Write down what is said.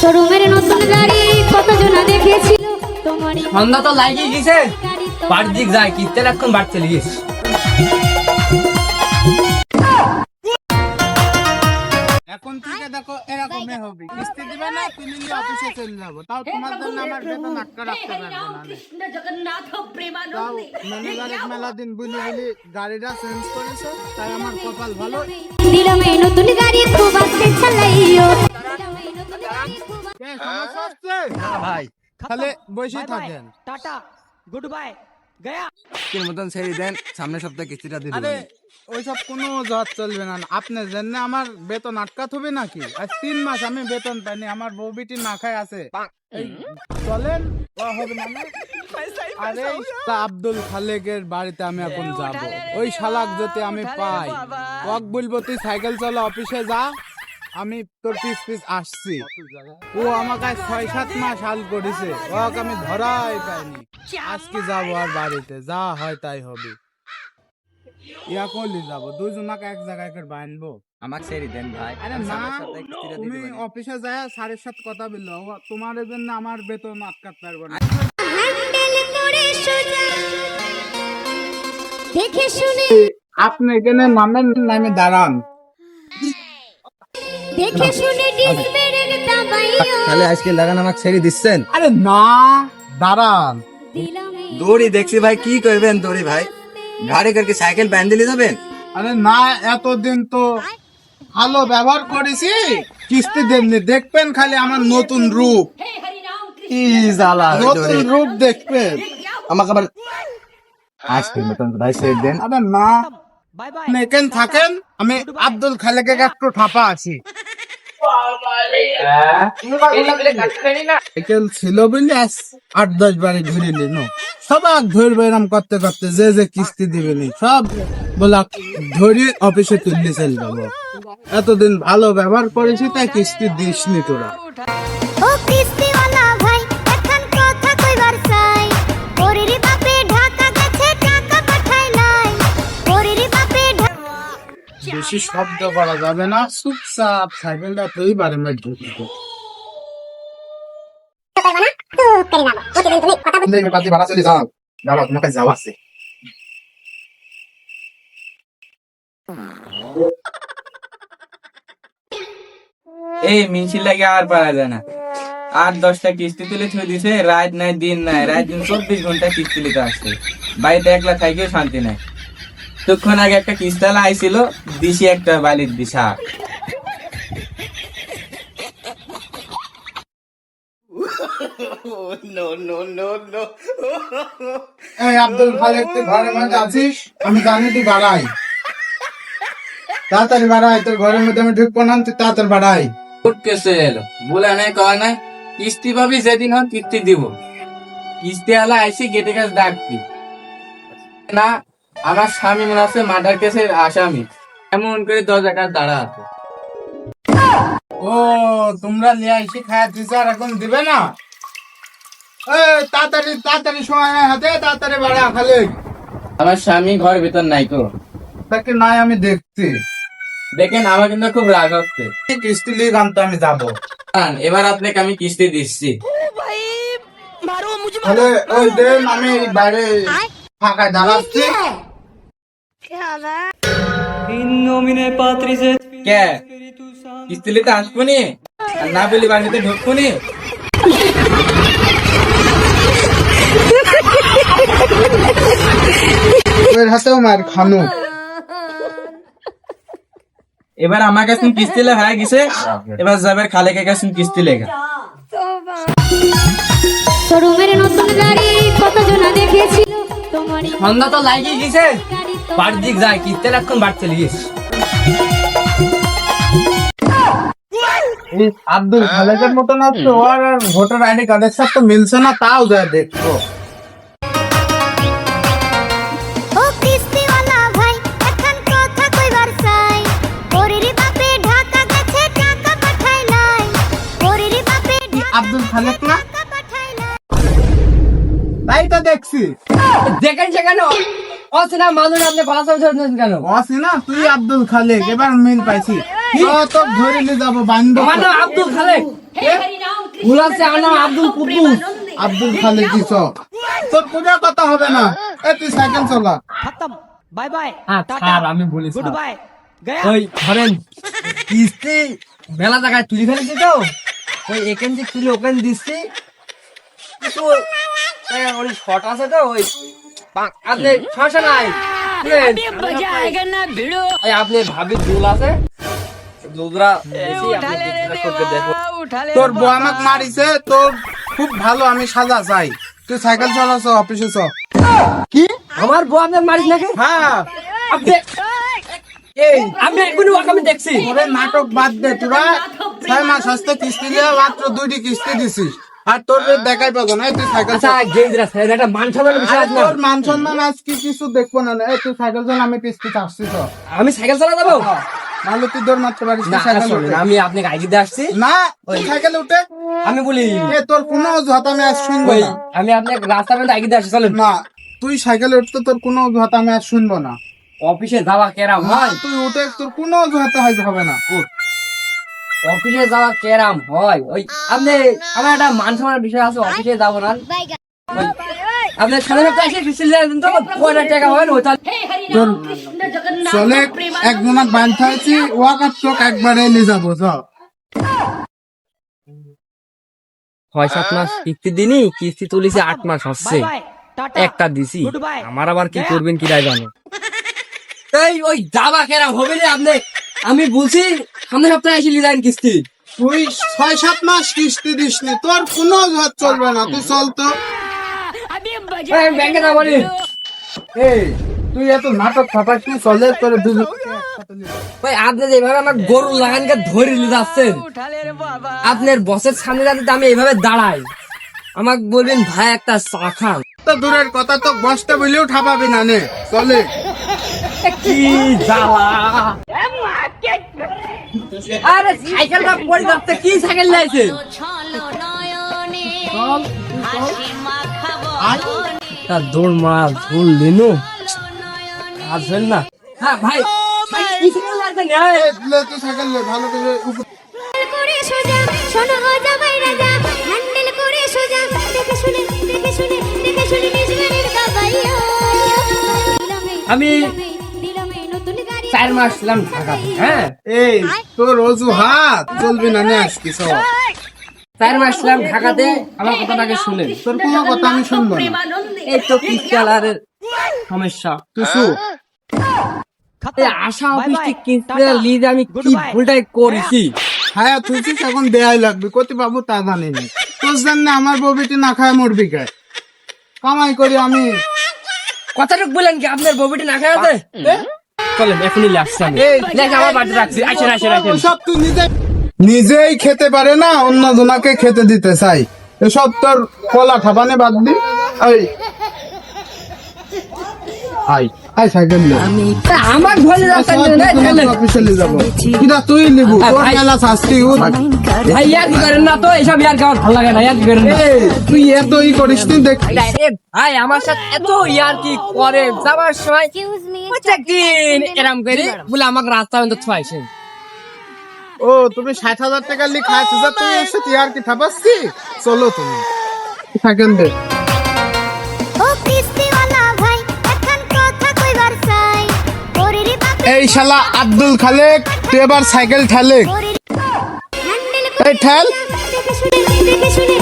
শোরুমের নতুন গাড়ি কতজনা দেখেছিল তোমারই সন্ধ্যা তো লাগিয়ে গেছে বাড়ির দিক যায় কিনতে এখন বাড়ি চলে গেছে এখন থেকে দেখো এরকমই হবে কিস্তি দিবে না তুমি অফিসে চলে যাবো তাও তোমার জন্য আমার বেতন আটকা রাখতে পারবো না তাও ম্যানেজারের মেলা দিন বুঝি বুঝি গাড়িটা চেঞ্জ করেছে তাই আমার কপাল ভালো দিলাম এই নতুন গাড়ি খুব আস্তে চালাইও কে সমস্যা হচ্ছে ভাই তাহলে বসে থাকেন টাটা গুড বাই গয়া কি মতন ছেড়ে দেন সামনের সপ্তাহে কিস্তিটা দিয়ে আরে দেবেন ওইসব কোনো জট চলবে না আপনি জন্য আমার বেতন আটকাত হবে নাকি আজ 3 মাস আমি বেতন পাইনি আমার বউ বিটি না খায় আছে এই চলেন ও হবে না না? আরে তা আব্দুল খালেকের বাড়িতে আমি এখন যাব ওই শালাক যদি আমি পাই ওক বলবো তুই সাইকেল চালা অফিসে যা আমি তোর পিস পিস আসছি ও আমাকে 6-7 মাস হাল করেছে ওক আমি ধরাই পাইনি আজকে যাবো আর বাড়িতে যা হয় তাই হবে ইয়া কইলি যাবো দুইজনাকে এক জায়গায় করে বাঁধবো আমাকে ছেড়ে দেন ভাই আরে আমি না সামনের সপ্তাহে কিস্তিটা দিয়ে তুমি দেবেন অফিসে যায় স্যারের সাথে কথা বললো তোমার জন্য আমার বেতন আটকাতে পারবো না হ্যান্ডেল করে সোজা দেখে শুনে আপনি এখানে নামেন নামে দাঁড়ান দেখে শুনে ডিসব্রেক দাবাইও তাহলে আজকে লাগান আমাকে ছেড়ে দিচ্ছেন আরে না দাঁড়ান দিলাম এই দৌড়ি দেখছি ভাই কি করবেন দৌড়ি ভাই গাড়ি করকে সাইকেল প্যান দিলে যাবেন আরে না এতদিন তো ভালো ব্যবহার করেছি কিস্তি দেননি দেখবেন খালি আমার নতুন রূপ কি জ্বালা নতুন রূপ দেখবেন আমাকে আবার আজকের মতন ভাই ছেড়ে দেন আরে না বাই বাই আপনি এখানে থাকেন আমি আব্দুল খালেকে একটু ঠাপা আছি সাইকেল ছিল বলে 8-10 বারে ঘুরে নিল সবাক ধরবে এরম করতে করতে যে যে কিস্তি দিবেনি সব বলা ধরে অফিসে তুললে চল যাবো এতদিন ভালো ব্যবহার করেছি তাই কিস্তি দিসনি তোরা ও কিস্তিওয়ালা ভাই এখন কথা কইবার চাই ওরেরি বাপে ঢাকা গেছে টাকা পাঠাই নাই ওরেরি বাপে বেশি শব্দ করা যাবে না চুপচাপ সাইকেলটা তুই বারে মার ঢুকবো ভাড়া চলে যাও যাও তোমাকে যাওয়া আছে এই মিছিল লাগে আর পারা যায় না 8-10টা কিস্তি তুলে থুয়ে দিছে রাত নাই দিন নাই রাত দিন 24 ঘন্টা কিস্তি নিতে আসছে বাড়িতে একলা থাকেও শান্তি নাই তখন আগে একটা কিস্তালা আইছিল দিছি একটা বালির দিশা এই আব্দুল খালেক তুই ঘরের মধ্যে আছিস আমি জানি তুই বাড়াই তাড়াতাড়ি বাড়াই তোর ঘরের মধ্যে আমি ঢুকবো না তুই তাড়াতাড়ি বাড়াই কেসে এলো বলে নাই কয় নাই কিস্তি পাবি যেদিন হয় কিস্তি দিব কিস্তি আলা আইসি গেটে কাছে ডাকবি না আমার স্বামী মনে আছে মার্ডার কেসের আসামি এমন করে দরজা কাছে দাঁড়া আছে ও তোমরা নিয়ে আইসি খায়া দিছে আর এখন দিবে না এই তাড়াতাড়ি তাড়াতাড়ি সময় হাতে তাড়াতাড়ি বাড়া খালেক আমার স্বামী ঘর ভিতর নাই তো তাকে নাই আমি দেখছি দেখেন আমার কিন্তু খুব রাগ হচ্ছে কিস্তি লিগ আনতে আমি যাবো এবার আপনাকে আমি কিস্তি দিচ্ছি তাহলে ওই দিন আমি বাইরে ফাঁকায় দাঁড়াচ্ছি কে কিস্তি নিতে আসবো নি আর না বলি বাড়িতে ঢুকবো নি ওর হাতেও মার খানু এবার আমার কাছে কিস্তি লেখা হয়ে গেছে এবার যাবার খালেকের কাছে কিস্তি লেখা শোরুমের নতুন গাড়ি কতজনা দেখেছিল তোমারই সন্ধ্যা তো লাগিয়ে গেছে বাড়ির দিক যায় কিস্তি এখন বাড়ি চলে গেছে এই আব্দুল খালেকের মতন আছে ওর আর ভোটার আইডি কার্ডের সাথে তো মিলছে না তাও যা দেখো ও কিস্তিওয়ালা ভাই এখন কথা কইবার চাই ওরেরি বাপে ঢাকা গেছে টাকা পাঠাই নাই ওরেরি বাপে আব্দুল খালেক না টাকা পাঠাই নাই তাই তো দেখছি দেখেন সেখানে অচেনা মানুষ আপনি ভাষা ধরছেন কেন বসি না তুই আব্দুল খালেক এবার মিল পাইছি তো ধরে নিয়ে যাবো বান্ধব আব্দুল খালেক বুলাচ্ছে আমার নাম আব্দুল কুদ্দুস। আব্দুল খালেক কি সব তোর কোনো কথা হবে না। এ তুই সাইকেল চালা। खत्म बाय बाय স্যার আমি বলি गुड बाय गया ওই ধরেন কিস্তি মেলা জায়গায় তুলি ফেলেছি তো, ওই এখান থেকে তুলি ওখানে দিচ্ছি, কিন্তু ওই শর্ট আছে তো, ওই আপনি সমস্যা নাই শুনেন, ওই আপনি ভাবির দুল আছে দুলরা বেশি, আপনি বিজনেস করতে দেখো। তোর বউ আমাকে মারিছে, তোর খুব ভালো আমি সাজা চাই। তুই সাইকেল চালাছ অফিসে চ। কি আমার বউ আপনার মারিস নাকি? হ্যাঁ আপনি এই আপনি এখনই ওকে আমি দেখছি। ওরে নাটক বাদ দে, তোরা 6 মাস হস্তে কিস্তি দিয়ে মাত্র 2টি কিস্তি দিছিস, আর তোর দেখাই পাবো না। এই তুই সাইকেল আচ্ছা গেঞ্জিরা স্যার একটা মান সম্মানের বিষয় আছে না? তোর মান সম্মান আজকে কিছু দেখবো না। এই তুই সাইকেল চালা, আমি কিস্তি আসছি তো। আমি সাইকেল চালা যাবো নাহলে তুই দৌড় মারতে পারিস না। না? সাইকেল শোনেন, উঠে। আমি আপনাকে আগে দিয়ে আসছি, না তুই সাইকেলে উঠে। আমি বলি এ তোর কোনো অজুহাত আমি আজ শুনবো ওই না। আমি আপনাকে রাস্তা পর্যন্ত আগে দিয়ে আসছি, চলেন। না তুই সাইকেলে উঠতে তোর কোনো অজুহাত আমি আজ শুনবো না। অফিসে যাওয়া কেরাম হয়, তুই উঠে, তোর কোনো অজুহাত হবে না। উঠ। অফিসে যাওয়া কেরাম হয়। ওই আপনি আমার একটা মান সম্মানের বিষয় আছে, অফিসে যাবো না। ওই আপনার সামনে সপ্তাহে এসে কিস্তি দিয়ে দেন তো, কয়টা টাকা হয় না ওই তাহলে তোর চলে একজনক বাঁধতে হয়েছি, ওয়াকার চোখ একবারে নিয়ে যাবো। চ 6-7 মাস কিস্তি দিনি, কিস্তি তুলিছে 8 মাস হচ্ছে, बाय बाय टाटा একটা দিছি। গুড বাই আমার আবার কি করবেন কি রায় জানো। এই ওই যাবা কেরাম হবে না আপনি, আমি বলছি সামনে সপ্তাহে এসে লিজাইন কিস্তি। তুই 6-7 মাস কিস্তি দিসনি, তোর কোনো অজুহাত চলবে না। তুই চল তো। এই, আমি ব্যাংকে যাবো নি। এই তুই এত নাটক ফাটাস নি, চলে তোর দুজন। ভাই আপনি যেভাবে আমার গরু লাগানকে ধরে নিয়ে যাচ্ছেন, আপনার বসের সামনে যাতে আমি এইভাবে দাঁড়াই, আমাকে বলবেন ভাই একটা চা খান। তো দূরের কথা, তো বসতে বলেও ঠাপাবি না। নে চলে। কি জ্বালা! আরে সাইকেলটা পড়ে যাচ্ছে, কি সাইকেল লাইছে? তা দৌড় মারা ধুল লিনু আসবেন না। হ্যাঁ ভাই ভাই, কি সাইকেল লাইছেন? এই, লে তুই সাইকেল লে, ভালো করে উপর। করে সোজা শোনো ও জামাই রাজা, হ্যান্ডেল করে সোজা, দেখে শুনে দেখে শুনে দেখে শুনে নিজের গাবাইয়া। আমি দিলামে নতুন গাড়ি 4 মাস ছিলাম ঢাকাতে। হ্যাঁ এই তোর অজুহাত চলবে না। নে আজকে সব 4 মাস ছিলাম ঢাকাতে, আমার কথাটাকে শুনেন। তোর কোনো কথা আমি শুনবো না। এই তো কিস্তালারের সমস্যা। তুই শুন। এই আশা অফিস থেকে কিস্তা লিজ আমি কি ভুলটাই করেছি। হ্যাঁ তুই কি এখন দেয়াই লাগবে, কতি বাবু তা জানি না। তোর জানি আমার ববিটি না খায় মরবি কে? কামাই করি আমি। কথাটুক বলেন কি আপনার ববিটি না খায় আছে? চলেন এখনই লাগছে, আমি লেখ আমার বাড়িতে রাখছি। আসেন আসেন আসেন। সব তুই নিজেই খেতে পারে না, অন্য জনাকে খেতে দিতে চাই। এসব তোর কলা ঠাপানে বাদ দি। এই আই আই সাইকেল লে। আমার ভুলে যাচ্ছেন অফিসে নিয়ে যাবো। কিরা তুই লিবু, তোর ভাই। মেলা শাস্তি। ভাই ইয়ার কি করেন না তো, এসব ইয়ার খাওয়ার ভালো লাগে না, ইয়ার কি করেন না। তুই এত ই করিস তুই দেখ। এ ভাই আমার সাথে এত ইয়ার কি করে, যাবার সময় প্রত্যেকদিন এরম করে বলে আমাকে রাস্তা পর্যন্ত ছুঁয়াইছেন। ও তুমি 60,000 টাকা লি খাইছ, তুই এসে তুই আর কি ঠাপাচ্ছি। চলো তুমি সাইকেল দে। ও কিস্তিওয়ালা ভাই, এখন কথা কইবার চাই। ওরে বাপে এই শালা আব্দুল খালেক, তুই এবার সাইকেল ঠেলে। হ্যান্ডেল এই ঠেল। দেখে শুনে দেখে শুনে